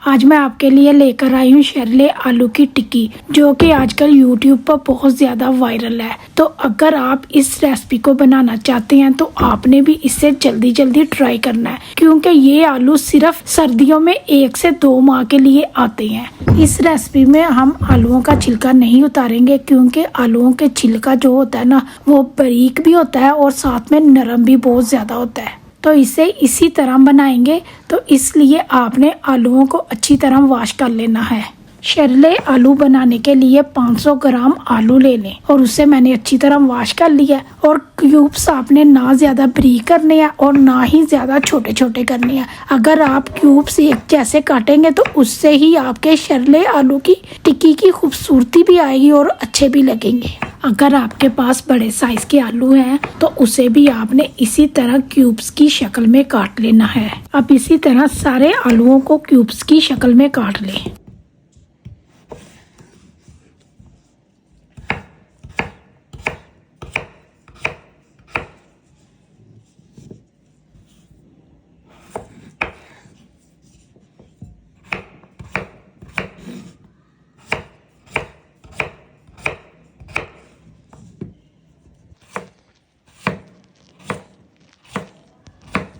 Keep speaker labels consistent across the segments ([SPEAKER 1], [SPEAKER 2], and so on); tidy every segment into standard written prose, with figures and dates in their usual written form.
[SPEAKER 1] आज मैं आपके लिए लेकर आई हूँ शर्ले आलू की टिक्की, जो कि आजकल YouTube पर बहुत ज़्यादा वायरल है। तो अगर आप इस रेसिपी को बनाना चाहते हैं तो आपने भी इसे जल्दी जल्दी ट्राई करना है, क्योंकि ये आलू सिर्फ सर्दियों में 1 से 2 माह के लिए आते हैं। इस रेसिपी में हम आलूओं का छिलका नहीं उतारेंगे, क्योंकि आलूओं के छिलका जो होता है ना, वो बारीक भी होता है और साथ में नरम भी बहुत ज़्यादा होता है। तो इसे इसी तरह बनाएंगे, तो इसलिए आपने आलूओं को अच्छी तरह वॉश कर लेना है। शर्ले आलू बनाने के लिए 500 ग्राम आलू ले लें और उसे मैंने अच्छी तरह वॉश कर लिया। और क्यूब्स आपने ना ज़्यादा बारीक करने हैं और ना ही ज़्यादा छोटे छोटे करने हैं। अगर आप क्यूब्स एक जैसे काटेंगे तो उससे ही आपके शर्ले आलू की टिक्की की खूबसूरती भी आएगी और अच्छे भी लगेंगे। अगर आपके पास बड़े साइज के आलू हैं तो उसे भी आपने इसी तरह क्यूब्स की शक्ल में काट लेना है। अब इसी तरह सारे आलूओं को क्यूब्स की शक्ल में काट लें।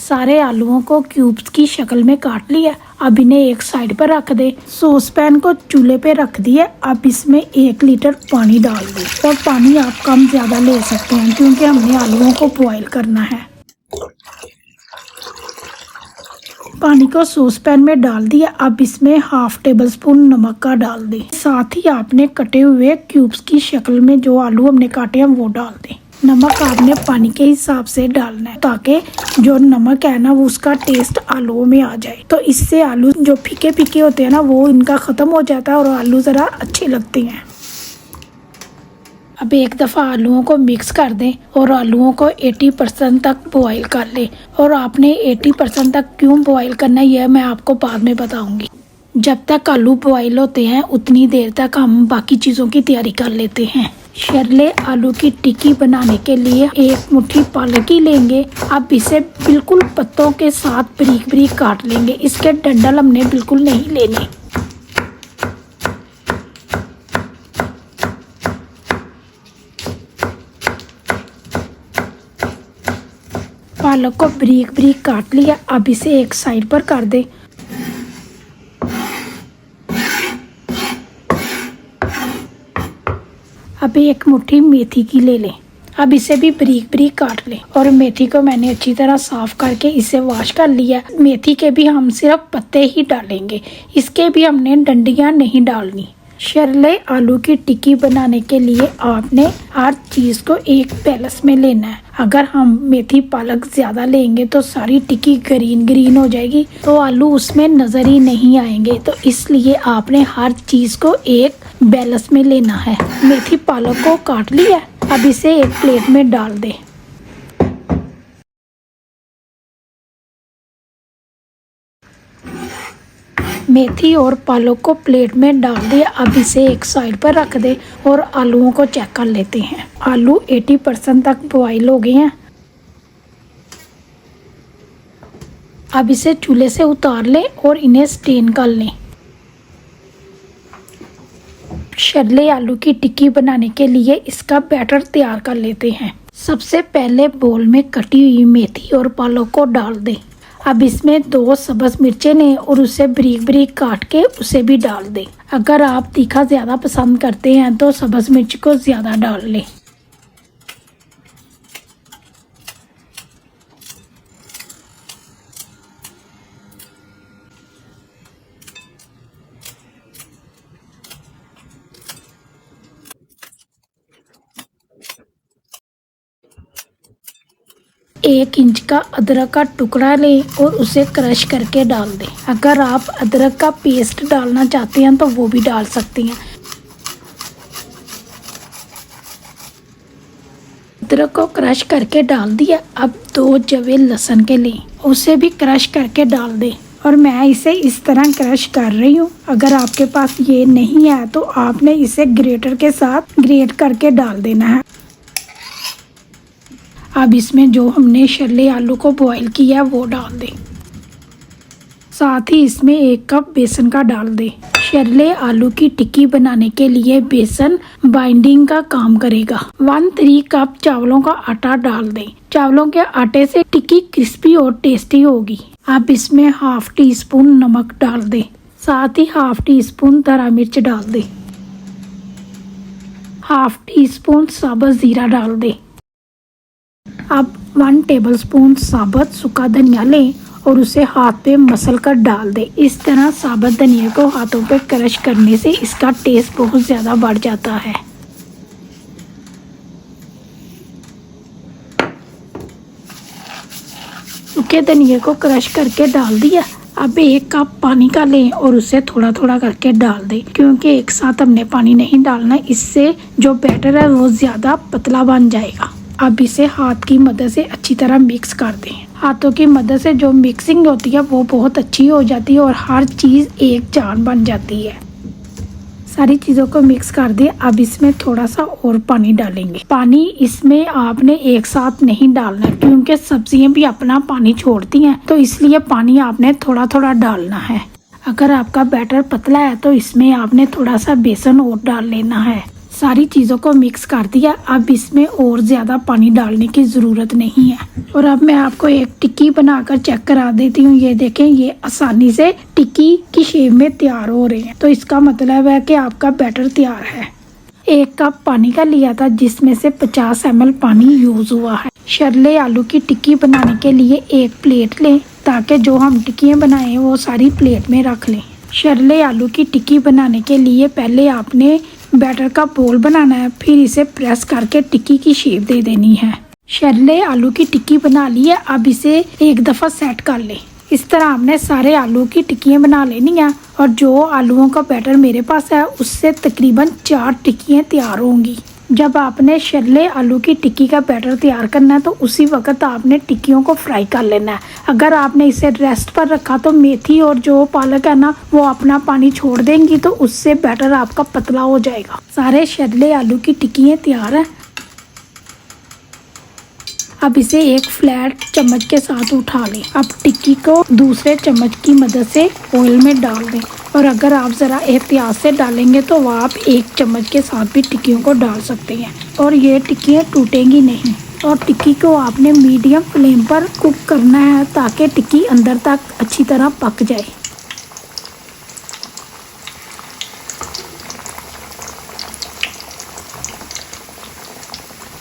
[SPEAKER 1] सारे आलूओं को क्यूब्स की शक्ल में काट लिया। अब इन्हें एक साइड पर रख दे। सॉस पैन को चूल्हे पे रख दिया। अब इसमें 1 लीटर पानी डाल दे और पानी आप कम ज़्यादा ले सकते हैं, क्योंकि हमने आलूओं को बॉईल करना है। पानी को सॉस पैन में डाल दिया। अब इसमें ½ टेबल स्पून नमक का डाल दें। साथ ही आपने कटे हुए क्यूब्स की शक्ल में जो आलू हमने काटे हैं वो डाल दें। नमक आपने पानी के हिसाब से डालना है, ताकि जो नमक है ना वो उसका टेस्ट आलूओं में आ जाए। तो इससे आलू जो फीके फीके होते हैं ना वो इनका ख़त्म हो जाता है और आलू ज़रा अच्छे लगते हैं। अब एक दफ़ा आलूओं को मिक्स कर दें और आलूओं को 80% तक बॉईल कर लें। और आपने 80% तक क्यों बॉईल करना है यह मैं आपको बाद में बताऊंगी। जब तक आलू बॉईल होते हैं उतनी देर तक हम बाकी चीज़ों की तैयारी कर लेते हैं। शर्ले आलू की टिक्की बनाने के लिए 1 मुट्ठी पालक ही लेंगे। अब इसे बिल्कुल पत्तों के साथ बारीक बारीक काट लेंगे। इसके डंडल हमने बिल्कुल नहीं लेने। पालक को बारीक बारीक काट लिया। अब इसे एक साइड पर कर दें। अब 1 मुट्ठी मेथी की ले लें। अब इसे भी बारीक बारीक काट लें। और मेथी को मैंने अच्छी तरह साफ करके इसे वॉश कर लिया। मेथी के भी हम सिर्फ पत्ते ही डालेंगे, इसके भी हमने डंडियां नहीं डालनी। शर्ले आलू की टिक्की बनाने के लिए आपने हर चीज़ को एक बैलेंस में लेना है। अगर हम मेथी पालक ज़्यादा लेंगे तो सारी टिक्की ग्रीन ग्रीन हो जाएगी, तो आलू उसमें नज़र ही नहीं आएंगे। तो इसलिए आपने हर चीज़ को एक बैलेंस में लेना है। मेथी पालक को काट लिया। अब इसे एक प्लेट में डाल दें। मेथी और पालक को प्लेट में डाल दिया। अब इसे एक साइड पर रख दे और आलूओं को चेक कर लेते हैं। आलू 80% तक बॉईल हो गए हैं। अब इसे चूल्हे से उतार लें और इन्हें स्टेन कर लें। शर्ले आलू की टिक्की बनाने के लिए इसका बैटर तैयार कर लेते हैं। सबसे पहले बोल में कटी हुई मेथी और पालक को डाल दें। अब इसमें 2 सब्ज़ मिर्चें लें और उसे बारीक बारीक काट के उसे भी डाल दें। अगर आप तीखा ज़्यादा पसंद करते हैं तो सब्ज़ मिर्च को ज़्यादा डाल लें। एक इंच का अदरक का टुकड़ा लें और उसे क्रश करके डाल दें। अगर आप अदरक का पेस्ट डालना चाहते हैं तो वो भी डाल सकते हैं। अदरक को क्रश करके डाल दिया। अब 2 जवे लहसुन के लें, उसे भी क्रश करके डाल दें। और मैं इसे इस तरह क्रश कर रही हूँ। अगर आपके पास ये नहीं है तो आपने इसे ग्रेटर के साथ ग्रेट करके डाल देना है। अब इसमें जो हमने शर्ले आलू को बॉईल किया वो डाल दें। साथ ही इसमें 1 कप बेसन का डाल दें। शर्ले आलू की टिक्की बनाने के लिए बेसन बाइंडिंग का काम करेगा। 1/3 कप चावलों का आटा डाल दें। चावलों के आटे से टिक्की क्रिस्पी और टेस्टी होगी। अब इसमें ½ टीस्पून नमक डाल दें। साथ ही ½ टीस्पून हरा मिर्च डाल दें। ½ टीस्पून साबुत जीरा डाल दें। अब 1 टेबलस्पून साबुत सूखा धनिया लें और उसे हाथ पे मसल कर डाल दें। इस तरह साबुत धनिया को हाथों पे क्रश करने से इसका टेस्ट बहुत ज़्यादा बढ़ जाता है। सूखे धनिया को क्रश करके डाल दिया। अब 1 कप पानी का लें और उसे थोड़ा थोड़ा करके डाल दें, क्योंकि एक साथ हमने पानी नहीं डालना, इससे जो बैटर है वो ज़्यादा पतला बन जाएगा। अब इसे हाथ की मदद से अच्छी तरह मिक्स कर दें। हाथों की मदद से जो मिक्सिंग होती है वो बहुत अच्छी हो जाती है और हर चीज़ एक जान बन जाती है। सारी चीज़ों को मिक्स कर दिए। अब इसमें थोड़ा सा और पानी डालेंगे। पानी इसमें आपने एक साथ नहीं डालना, क्योंकि सब्जियां भी अपना पानी छोड़ती हैं, तो इसलिए पानी आपने थोड़ा थोड़ा डालना है। अगर आपका बैटर पतला है तो इसमें आपने थोड़ा सा बेसन और डाल लेना है। सारी चीज़ों को मिक्स कर दिया। अब इसमें और ज़्यादा पानी डालने की ज़रूरत नहीं है। और अब मैं आपको एक टिक्की बनाकर चेक करा देती हूँ। ये देखें, ये आसानी से टिक्की की शेप में तैयार हो रहे हैं, तो इसका मतलब है कि आपका बैटर तैयार है। 1 कप पानी का लिया था, जिसमें से 50 ml पानी यूज़ हुआ है। शर्ले आलू की टिक्की बनाने के लिए एक प्लेट लें, ताकि जो हम टिक्कियाँ बनाएं वो सारी प्लेट में रख लें। शर्ले आलू की टिक्की बनाने के लिए पहले आपने बैटर का बोल बनाना है, फिर इसे प्रेस करके टिक्की की शेप दे देनी है। शर्ले आलू की टिक्की बना ली है। अब इसे एक दफ़ा सेट कर लें। इस तरह हमने सारे आलू की टिक्कियाँ बना लेनी है और जो आलूओं का बैटर मेरे पास है उससे तकरीबन 4 टिक्कियाँ तैयार होंगी। जब आपने शर्ले आलू की टिक्की का बैटर तैयार करना है तो उसी वक्त आपने टिक्कियों को फ्राई कर लेना है। अगर आपने इसे रेस्ट पर रखा तो मेथी और जो पालक है ना वो अपना पानी छोड़ देंगी, तो उससे बैटर आपका पतला हो जाएगा। सारे शर्ले आलू की टिक्कियाँ तैयार हैं। अब इसे एक फ्लैट चम्मच के साथ उठा लें। अब टिक्की को दूसरे चम्मच की मदद से ऑयल में डाल दें, और अगर आप ज़रा एहतियात से डालेंगे तो आप 1 चम्मच के साथ भी टिक्कियों को डाल सकते हैं, और ये टिक्कियाँ टूटेंगी नहीं। और टिक्की को आपने मीडियम फ्लेम पर कुक करना है, ताकि टिक्की अंदर तक अच्छी तरह पक जाए।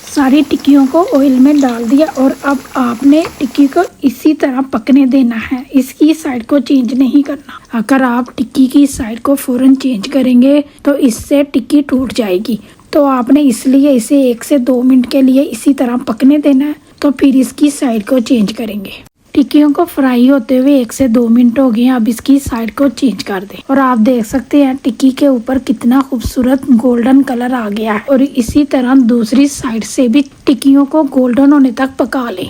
[SPEAKER 1] सारी टिक्कियों को ऑयल में डाल दिया और अब आपने टिक्की को इसी तरह पकने देना है। इसकी साइड को चेंज नहीं करना। अगर आप टिक्की की साइड को फ़ौरन चेंज करेंगे तो इससे टिक्की टूट जाएगी। तो आपने इसलिए इसे 1 से 2 मिनट के लिए इसी तरह पकने देना है, तो फिर इसकी साइड को चेंज करेंगे। टिक्कियों को फ्राई होते हुए 1 से 2 मिनट हो गए हैं। अब इसकी साइड को चेंज कर दें और आप देख सकते हैं टिक्की के ऊपर कितना खूबसूरत गोल्डन कलर आ गया है। और इसी तरह दूसरी साइड से भी टिक्कियों को गोल्डन होने तक पका लें।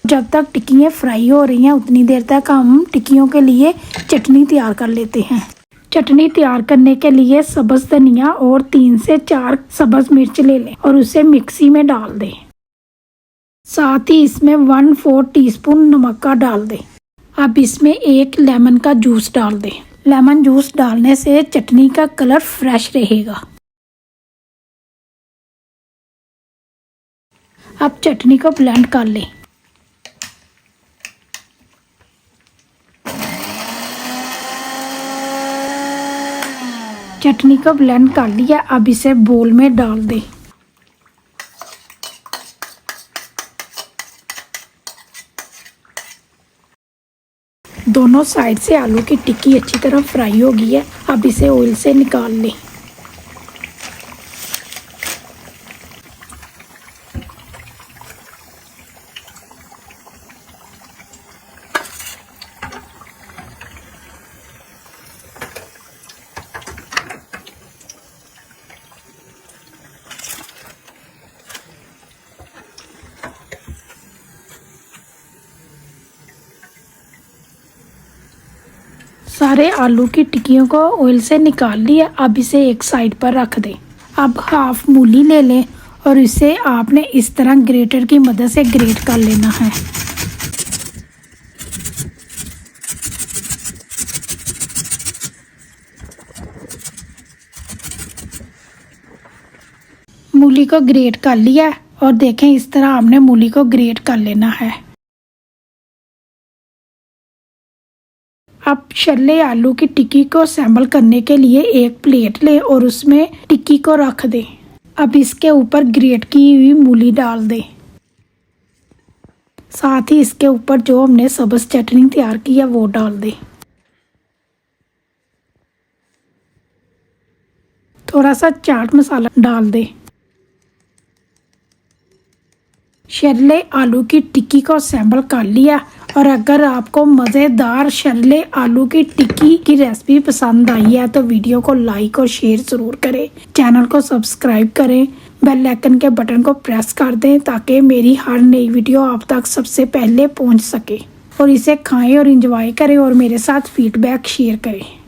[SPEAKER 1] जब तक टिक्कियाँ फ्राई हो रही हैं उतनी देर तक हम टिक्कियों के लिए चटनी तैयार कर लेते हैं। चटनी तैयार करने के लिए सब्ज़ धनिया और 3 से 4 सब्ज़ मिर्च ले लें और उसे मिक्सी में डाल दें। साथ ही इसमें 1/4 टीस्पून नमक का डाल दें। अब इसमें 1 लेमन का जूस डाल दें। लेमन जूस डालने से चटनी का कलर फ्रेश रहेगा। अब चटनी को ब्लेंड कर लें। चटनी को ब्लेंड कर लिया। अब इसे बोल में डाल दें। दोनों साइड से आलू की टिक्की अच्छी तरह फ्राई हो गई है। अब इसे ऑयल से निकाल लें। सारे आलू की टिक्कियों को ऑयल से निकाल लिया। अब इसे एक साइड पर रख दें। अब हाफ मूली ले लें और इसे आपने इस तरह ग्रेटर की मदद से ग्रेट कर लेना है। मूली को ग्रेट कर लिया और देखें इस तरह आपने मूली को ग्रेट कर लेना है। अब छल्ले आलू की टिक्की को असेंबल करने के लिए एक प्लेट लें और उसमें टिक्की को रख दें। अब इसके ऊपर ग्रेट की हुई मूली डाल दें। साथ ही इसके ऊपर जो हमने सब्ज चटनी तैयार की है वो डाल दें। थोड़ा सा चाट मसाला डाल दें। छल्ले आलू की टिक्की को असेंबल कर लिया। और अगर आपको मज़ेदार छल्ले आलू की टिक्की की रेसिपी पसंद आई है तो वीडियो को लाइक और शेयर ज़रूर करें। चैनल को सब्सक्राइब करें, बेल आइकन के बटन को प्रेस कर दें ताकि मेरी हर नई वीडियो आप तक सबसे पहले पहुंच सके। और इसे खाएं और एंजॉय करें और मेरे साथ फीडबैक शेयर करें।